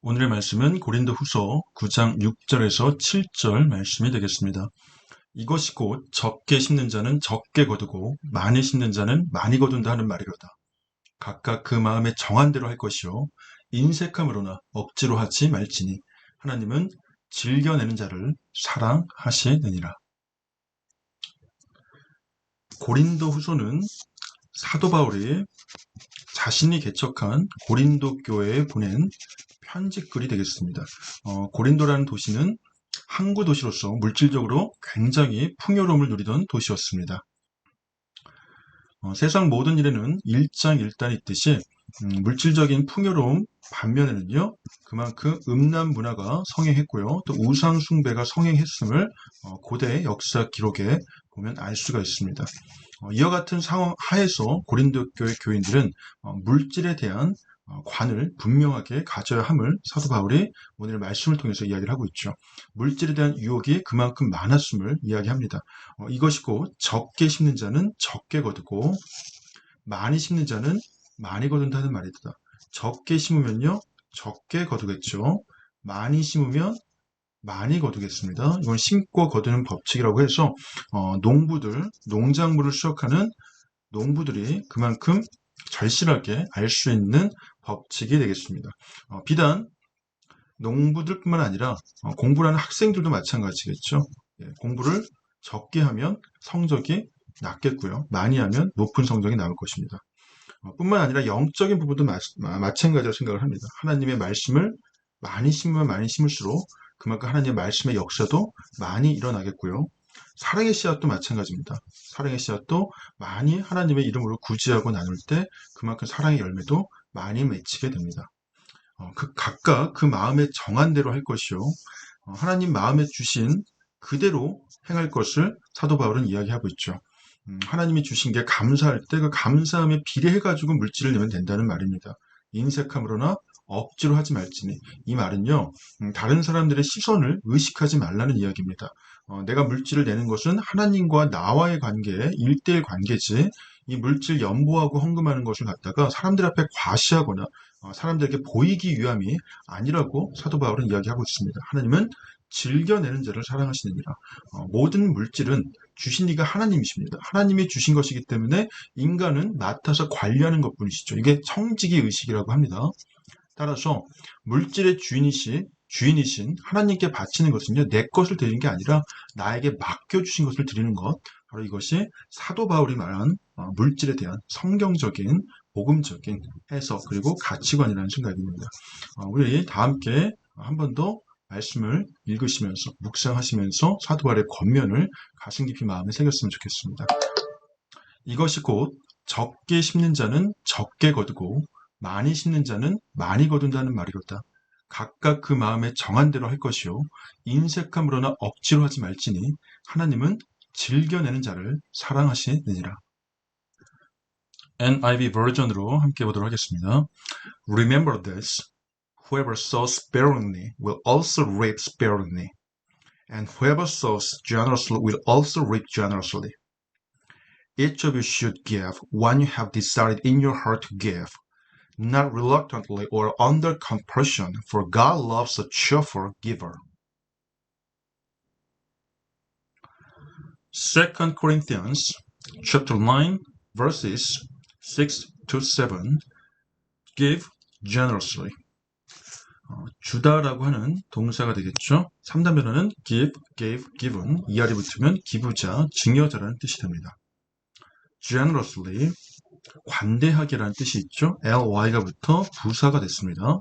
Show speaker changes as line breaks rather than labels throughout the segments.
오늘의 말씀은 고린도후서 9장 6절에서 7절 말씀이 되겠습니다. 이것이 곧 적게 심는 자는 적게 거두고 많이 심는 자는 많이 거둔다 하는 말이로다. 각각 그 마음에 정한 대로 할 것이요 인색함으로나 억지로 하지 말지니 하나님은 즐겨내는 자를 사랑하시느니라. 고린도후서는 사도 바울이 자신이 개척한 고린도 교회에 보낸 편지글이 되겠습니다. 고린도라는 도시는 항구 도시로서 물질적으로 굉장히 풍요로움을 누리던 도시였습니다. 세상 모든 일에는 일장일단이 있듯이 물질적인 풍요로움 반면에는요, 그만큼 음란 문화가 성행했고요, 또 우상 숭배가 성행했음을 고대 역사 기록에 보면 알 수가 있습니다. 이와 같은 상황 하에서 고린도 교회 교인들은 물질에 대한 관을 분명하게 가져야 함을 사도 바울이 오늘 말씀을 통해서 이야기를 하고 있죠. 물질에 대한 유혹이 그만큼 많았음을 이야기합니다. 이것이 곧 적게 심는 자는 적게 거두고 많이 심는 자는 많이 거둔다는 말이다. 적게 심으면요 적게 거두겠죠. 많이 심으면 많이 거두겠습니다. 이건 심고 거두는 법칙이라고 해서 농작물을 수확하는 농부들이 그만큼 절실하게 알 수 있는 법칙이 되겠습니다. 비단 농부들뿐만 아니라 공부를 하는 학생들도 마찬가지겠죠. 공부를 적게 하면 성적이 낮겠고요. 많이 하면 높은 성적이 나올 것입니다. 뿐만 아니라 영적인 부분도 마찬가지라고 생각을 합니다. 하나님의 말씀을 많이 심으면 많이 심을수록 그만큼 하나님의 말씀의 역사도 많이 일어나겠고요. 사랑의 씨앗도 마찬가지입니다. 사랑의 씨앗도 많이 하나님의 이름으로 구제하고 나눌 때 그만큼 사랑의 열매도 많이 맺히게 됩니다. 각각 그 마음에 정한 대로 할 것이요. 하나님 마음에 주신 그대로 행할 것을 사도 바울은 이야기하고 있죠. 하나님이 주신 게 감사할 때 그 감사함에 비례해가지고 물질을 내면 된다는 말입니다. 인색함으로나 억지로 하지 말지니. 이 말은요, 다른 사람들의 시선을 의식하지 말라는 이야기입니다. 내가 물질을 내는 것은 하나님과 나와의 관계, 1대1 관계지, 이 물질 연보하고 헌금하는 것을 갖다가 사람들 앞에 과시하거나 사람들에게 보이기 위함이 아니라고 사도 바울은 이야기하고 있습니다. 하나님은 즐겨내는 자를 사랑하시느니라. 모든 물질은 주신 이가 하나님이십니다. 하나님이 주신 것이기 때문에 인간은 맡아서 관리하는 것뿐이시죠. 이게 청지기 의식이라고 합니다. 따라서 물질의 주인이신 하나님께 바치는 것은요, 내 것을 드리는 게 아니라 나에게 맡겨주신 것을 드리는 것, 바로 이것이 사도 바울이 말한 물질에 대한 성경적인 복음적인 해석 그리고 가치관이라는 생각입니다. 우리 다 함께 한 번 더 말씀을 읽으시면서 묵상하시면서 사도 바울의 권면을 가슴 깊이 마음에 새겼으면 좋겠습니다. 이것이 곧 적게 심는 자는 적게 거두고 많이 심는 자는 많이 거둔다는 말이로다. 각각 그 마음에 정한 대로 할 것이요 인색함으로나 억지로 하지 말지니 하나님은 즐겨내는 자를 사랑하시느니라. NIV 버전으로 함께 보도록 하겠습니다. Remember this, whoever sows sparingly will also reap sparingly, and whoever sows generously will also reap generously. Each of you should give when you have decided in your heart to give, not reluctantly or under compulsion, for God loves a cheerful giver. 2 Corinthians chapter 9 verses 6 to 7 give generously. 주다라고 하는 동사가 되겠죠. 3단변어는 give, gave, given. 이하리 붙으면 기부자, 증여자라는 뜻이 됩니다. generously, 관대하게라는 뜻이 있죠. ly가 붙어 부사가 됐습니다.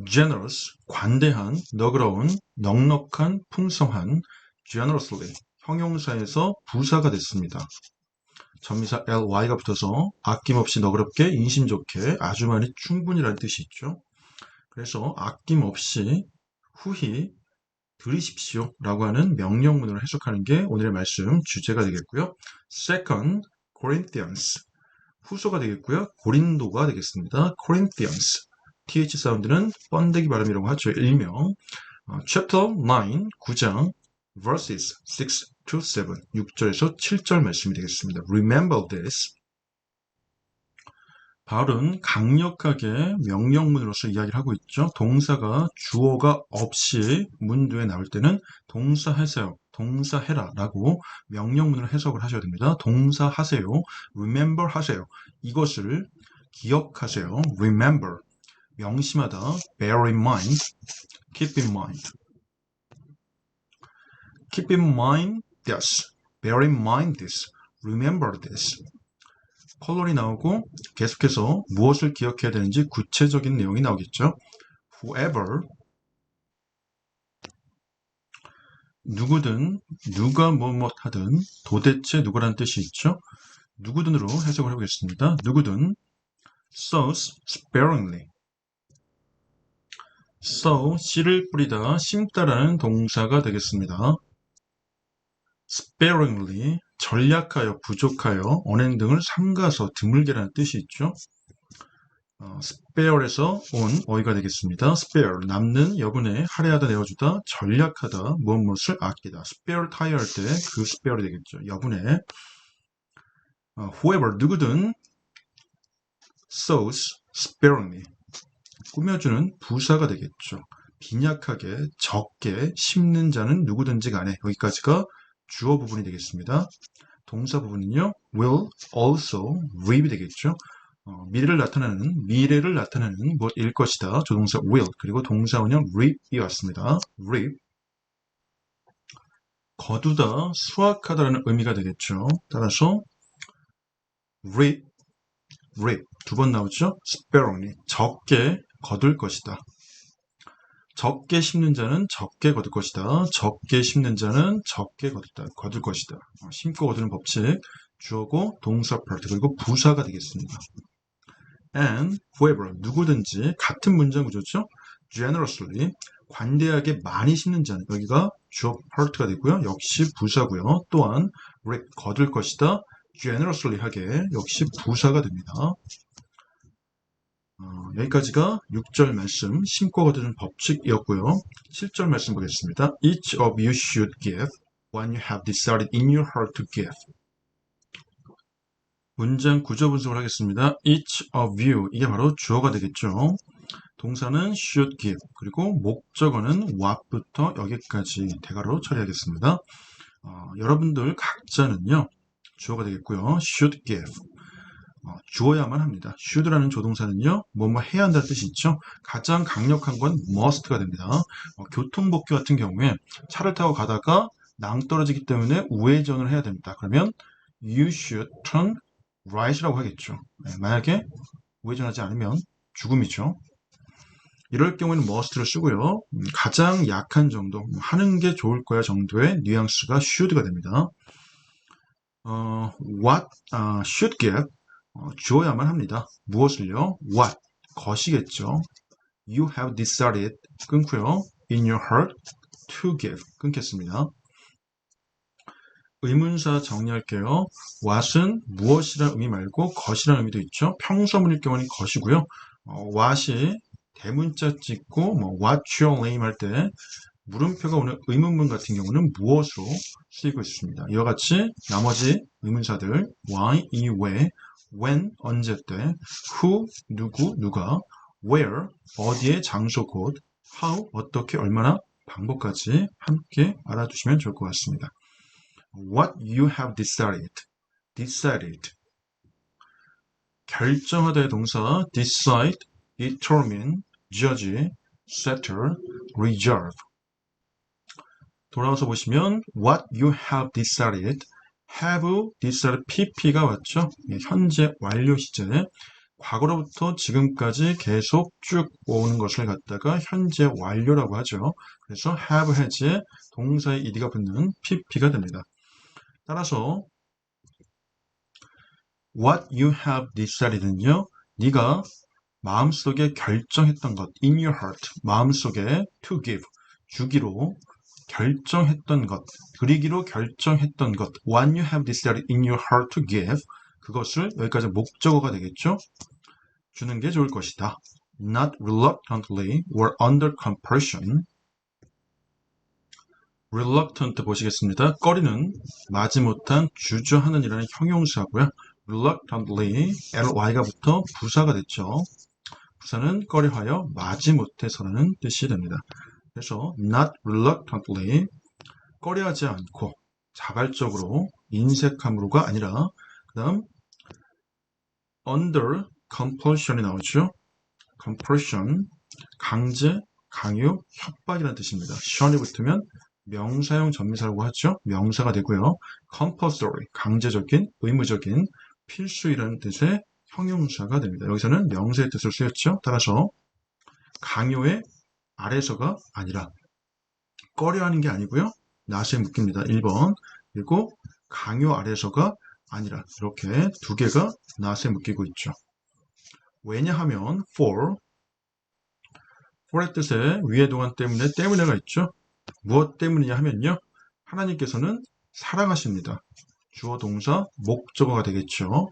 generous, 관대한, 너그러운, 넉넉한, 풍성한, generously, 형용사에서 부사가 됐습니다. 전미사 ly가 붙어서 아낌없이 너그럽게, 인심 좋게, 아주 많이 충분히라는 뜻이 있죠. 그래서 아낌없이 후히 들으십시오 라고 하는 명령문으로 해석하는 게 오늘의 말씀 주제가 되겠고요. Second Corinthians, 후소가 되겠고요. 고린도가 되겠습니다. Corinthians, th 사운드는 번데기 발음이라고 하죠. 일명. Chapter 9, 9장 verses 6 to 7, 6절에서 7절 말씀이 되겠습니다. Remember this. 바울은 강력하게 명령문으로서 이야기를 하고 있죠. 동사가 주어가 없이 문도에 나올 때는 동사하세요, 동사해라 라고 명령문을 해석을 하셔야 됩니다. 동사하세요, remember 하세요. 이것을 기억하세요, remember. 명심하다, bear in mind, keep in mind. Keep in mind this, bear in mind this, remember this. 컬러리 나오고 계속해서 무엇을 기억해야 되는지 구체적인 내용이 나오겠죠. Whoever, 누구든, 누가 뭐뭐 하든, 도대체 누구란 뜻이 있죠. 누구든으로 해석을 해보겠습니다. 누구든 sows sparingly. sow, 씨를 뿌리다, 심다라는 동사가 되겠습니다. sparingly, 전략하여, 부족하여, 언행 등을 삼가서, 드물게라는 뜻이 있죠. spare에서 온 어휘가 되겠습니다. spare, 남는, 여분의, 할애하다, 내어주다, 전략하다, 무엇을 아끼다. spare tire 할 때 그 spare이 되겠죠. 여분의. whoever, 누구든 sows sparingly, 꾸며주는 부사가 되겠죠. 빈약하게, 적게 심는 자는 누구든지 간에, 여기까지가 주어 부분이 되겠습니다. 동사 부분은요, will also reap이 되겠죠. 미래를 나타내는 무엇일 것이다. 조동사 will, 그리고 동사원형 reap이 왔습니다. reap. 거두다, 수확하다라는 의미가 되겠죠. 따라서 reap, 두 번 나오죠. sparingly, 적게 거둘 것이다. 적게 심는 자는 적게 거둘 것이다. 적게 심는 자는 적게 거둘 것이다. 심고 거두는 법칙, 주어고 동사 파트, 그리고 부사가 되겠습니다. and whoever, 누구든지, 같은 문장 구조죠. generously, 관대하게 많이 심는 자는, 여기가 주어 파트가 되고요. 역시 부사고요. 또한 reap, 거둘 것이다. generously 하게, 역시 부사가 됩니다. 여기까지가 6절 말씀, 심고 거두는 법칙이었고요. 7절 말씀 보겠습니다. Each of you should give when you have decided in your heart to give. 문장 구조 분석을 하겠습니다. Each of you, 이게 바로 주어가 되겠죠. 동사는 should give, 그리고 목적어는 what부터 여기까지 대괄호 처리하겠습니다. 여러분들 각자는요, 주어가 되겠고요. should give, 주어야만 합니다. should라는 조동사는요, 뭐뭐 해야 한다는 뜻이 있죠. 가장 강력한 건 must가 됩니다. 교통법규 같은 경우에 차를 타고 가다가 낭떠러지기 때문에 우회전을 해야 됩니다. 그러면 you should turn right이라고 하겠죠. 만약에 우회전하지 않으면 죽음이죠. 이럴 경우에는 must를 쓰고요. 가장 약한 정도, 하는 게 좋을 거야 정도의 뉘앙스가 should가 됩니다. what should give, 주어야만 합니다. 무엇을요? what, 것이겠죠. you have decided, 끊고요. in your heart to give, 끊겠습니다. 의문사 정리할게요. what은 무엇이라는 의미 말고 것이라는 의미도 있죠. 평서문일 경우는 것이고요. what이 대문자 찍고 what's your name 할 때 물음표가 오는 의문문 같은 경우는 무엇으로 쓰이고 있습니다. 이와 같이 나머지 의문사들 why, 이, 왜, when, 언제 때, who, 누구, 누가, where, 어디에, 장소, 곳, how, 어떻게, 얼마나, 방법까지 함께 알아두시면 좋을 것 같습니다. What you have decided. 결정하다의 동사 decide, determine, judge, settle, reserve. 돌아와서 보시면 what you have decided, have decided pp가 왔죠. 현재 완료 시제, 과거로부터 지금까지 계속 쭉 오는 것을 갖다가 현재 완료라고 하죠. 그래서 have, has에 동사의 ed가 붙는 pp가 됩니다. 따라서 what you have decided는요, 네가 마음속에 결정했던 것, in your heart, 마음속에 to give, 주기로 결정했던 것, 드리기로 결정했던 것, what you have decided in your heart to give, 그것을, 여기까지 목적어가 되겠죠. 주는 게 좋을 것이다. Not reluctantly or under compulsion. reluctant 보시겠습니다. 꺼리는, 마지못한, 주저하는 이라는 형용사고요. reluctantly, ly가 붙어 부사가 됐죠. 부사는 꺼려하여 마지못해서라는 뜻이 됩니다. 그래서 not reluctantly, 꺼려하지 않고 자발적으로, 인색함으로가 아니라, 그 다음 under compulsion이 나오죠. compulsion, 강제, 강요, 협박이라는 뜻입니다. 션이 붙으면 명사형 전미사라고 하죠. 명사가 되고요. compulsory, 강제적인, 의무적인, 필수이라는 뜻의 형용사가 됩니다. 여기서는 명사의 뜻을 쓰였죠. 따라서 강요의 아래서가 아니라 꺼려하는 게 아니고요. 낫에 묶입니다. 1번. 그리고 강요 아래서가 아니라 이렇게 두 개가 낫에 묶이고 있죠. 왜냐하면 for의 뜻에 위의 동안 때문에가 있죠. 무엇 때문이냐 하면요. 하나님께서는 사랑하십니다. 주어 동사 목적어가 되겠죠.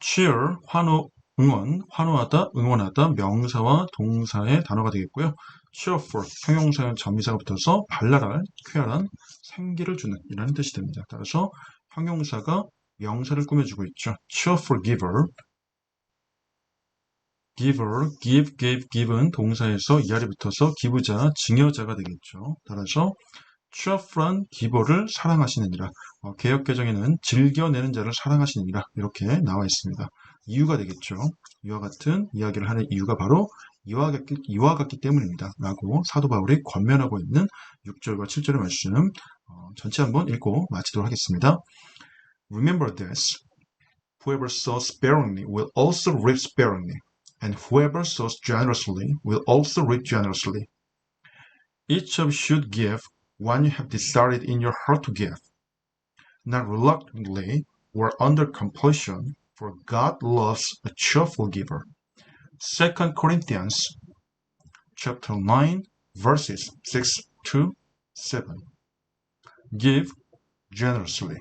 cheer, 환호, 응원, 환호하다, 응원하다, 명사와 동사의 단어가 되겠고요. cheerful, 형용사형 전미사가 붙어서 발랄한, 쾌활한, 생기를 주는 이라는 뜻이 됩니다. 따라서 형용사가 명사를 꾸며주고 있죠. cheerful giver, give, gave, give은 동사에서 이 아래 붙어서 기부자, 증여자가 되겠죠. 따라서 cheerful한 기버를 사랑하시느니라. 개역개정에는 즐겨내는 자를 사랑하시느니라 이렇게 나와 있습니다. 이유가 되겠죠. 이와 같은 이야기를 하는 이유가 바로 이와 같기 때문입니다. 라고 사도 바울이 권면하고 있는 6절과 7절의 말씀 전체 한번 읽고 마치도록 하겠습니다. Remember this. Whoever sows sparingly will also reap sparingly. And whoever sows generously will also reap generously. Each of you should give when you have decided in your heart to give, not reluctantly or under compulsion, for God loves a cheerful giver. 2 Corinthians chapter 9, verses 6 to 7. Give generously.